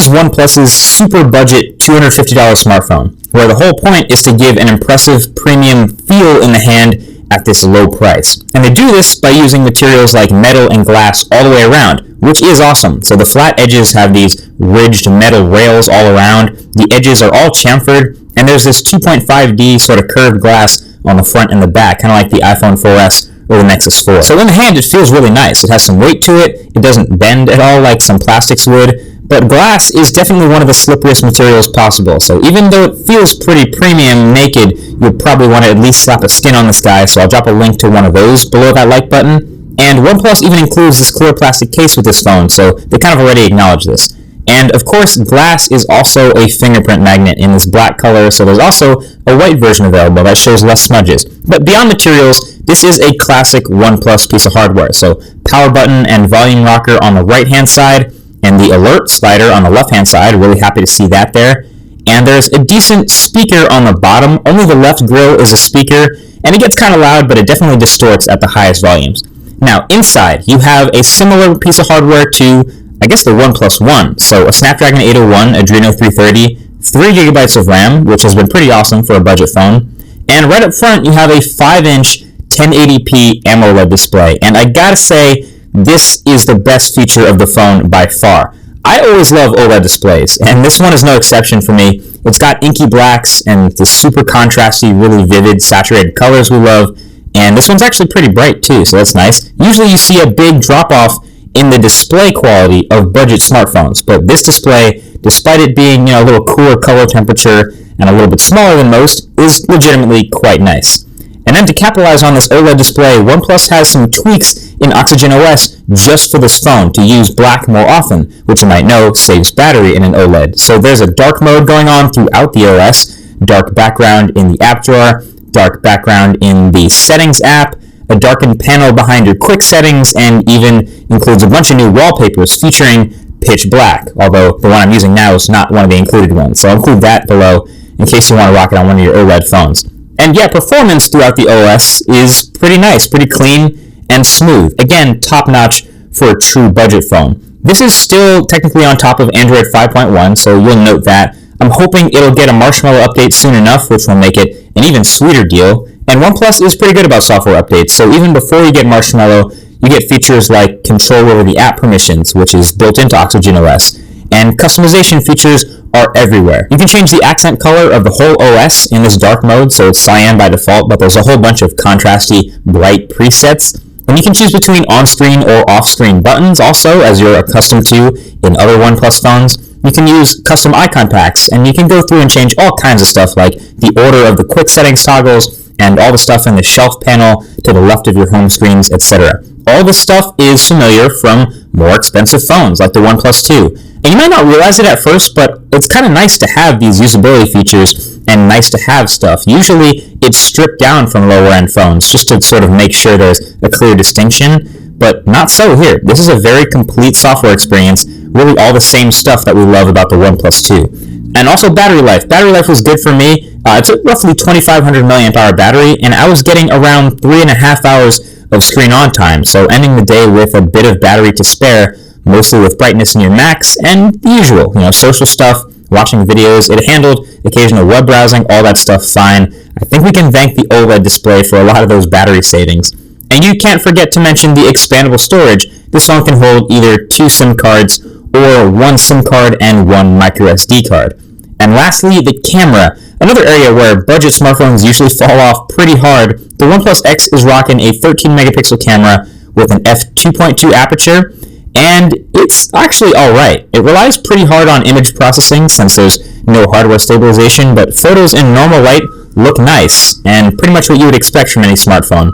is OnePlus's super budget $250 smartphone, where the whole point is to give an impressive premium feel in the hand at this low price. And they do this by using materials like metal and glass all the way around, which is awesome. So the flat edges have these ridged metal rails all around, the edges are all chamfered, and there's this 2.5D sort of curved glass on the front and the back, kind of like the iPhone 4S or the Nexus 4. So in the hand, it feels really nice. It has some weight to it, it doesn't bend at all like some plastics would, but glass is definitely one of the slipperiest materials possible. So even though it feels pretty premium naked, you'll probably want to at least slap a skin on this guy, so I'll drop a link to one of those below that like button. And OnePlus even includes this clear plastic case with this phone, so they kind of already acknowledge this. And of course, glass is also a fingerprint magnet in this black color, so there's also a white version available that shows less smudges. But beyond materials, this is a classic OnePlus piece of hardware. So power button and volume rocker on the right-hand side, and the alert slider on the left-hand side. Really happy to see that there. And there's a decent speaker on the bottom. Only the left grill is a speaker, and it gets kind of loud, but it definitely distorts at the highest volumes. Now, inside, you have a similar piece of hardware to, I guess, the OnePlus One. So a Snapdragon 801 Adreno 330, 3GB of RAM, which has been pretty awesome for a budget phone. And right up front, you have a 5-inch 1080p AMOLED display. And I gotta say, this is the best feature of the phone by far. I always love OLED displays, and this one is no exception for me. It's got inky blacks and the super contrasty, really vivid, saturated colors we love, and this one's actually pretty bright too, so that's nice. Usually you see a big drop-off in the display quality of budget smartphones, but this display, despite it being a little cooler color temperature and a little bit smaller than most, is legitimately quite nice. And then to capitalize on this OLED display, OnePlus has some tweaks in oxygenos just for this phone to use black more often, which you might know saves battery in an OLED. So there's a dark mode going on throughout the OS, dark background in the app drawer, dark background in the settings app, a darkened panel behind your quick settings, and even includes a bunch of new wallpapers featuring pitch black, although the one I'm using now is not one of the included ones. So I'll include that below in case you want to rock it on one of your OLED phones. And yeah, performance throughout the OS is pretty nice, pretty clean and smooth. Again, top-notch for a true budget phone. This is still technically on top of Android 5.1, so you'll note that. I'm hoping it'll get a Marshmallow update soon enough, which will make it an even sweeter deal. And OnePlus is pretty good about software updates, so even before you get Marshmallow, you get features like control over the app permissions, which is built into oxygenos. And customization features are everywhere. You can change the accent color of the whole OS in this dark mode, so it's cyan by default, but there's a whole bunch of contrasty, bright presets. And you can choose between on-screen or off-screen buttons also, as you're accustomed to in other OnePlus phones. You can use custom icon packs, and you can go through and change all kinds of stuff like the order of the quick settings toggles and all the stuff in the shelf panel to the left of your home screens, etc. All this stuff is familiar from more expensive phones like the OnePlus 2. And you might not realize it at first, but it's kind of nice to have these usability features and nice to have stuff. Usually it's stripped down from lower-end phones just to sort of make sure there's a clear distinction, but not so here. This is a very complete software experience, really all the same stuff that we love about the OnePlus 2. And also battery life. Battery life was good for me. It's a roughly 2,500 milliamp hour battery, and I was getting around 3.5 hours of screen on time, so ending the day with a bit of battery to spare, mostly with brightness near max, and the usual, social stuff, watching videos. It handled occasional web browsing, all that stuff fine. I think we can thank the OLED display for a lot of those battery savings. And you can't forget to mention the expandable storage. This phone can hold either 2 SIM cards or 1 SIM card and 1 microSD card. And lastly, the camera. Another area where budget smartphones usually fall off pretty hard. The OnePlus X is rocking a 13 megapixel camera with an f2.2 aperture, and it's actually alright. It relies pretty hard on image processing since there's no hardware stabilization, but photos in normal light look nice, and pretty much what you would expect from any smartphone.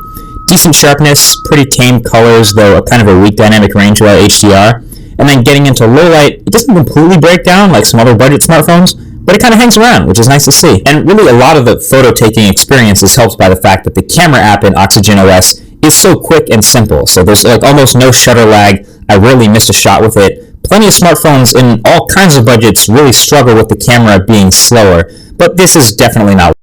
Decent sharpness, pretty tame colors, though a kind of a weak dynamic range while HDR, and then getting into low light, it doesn't completely break down like some other budget smartphones, but it kind of hangs around, which is nice to see. And really a lot of the photo taking experience is helped by the fact that the camera app in oxygenos is so quick and simple, so there's almost no shutter lag. I rarely miss a shot with it. Plenty of smartphones in all kinds of budgets really struggle with the camera being slower, but this is definitely not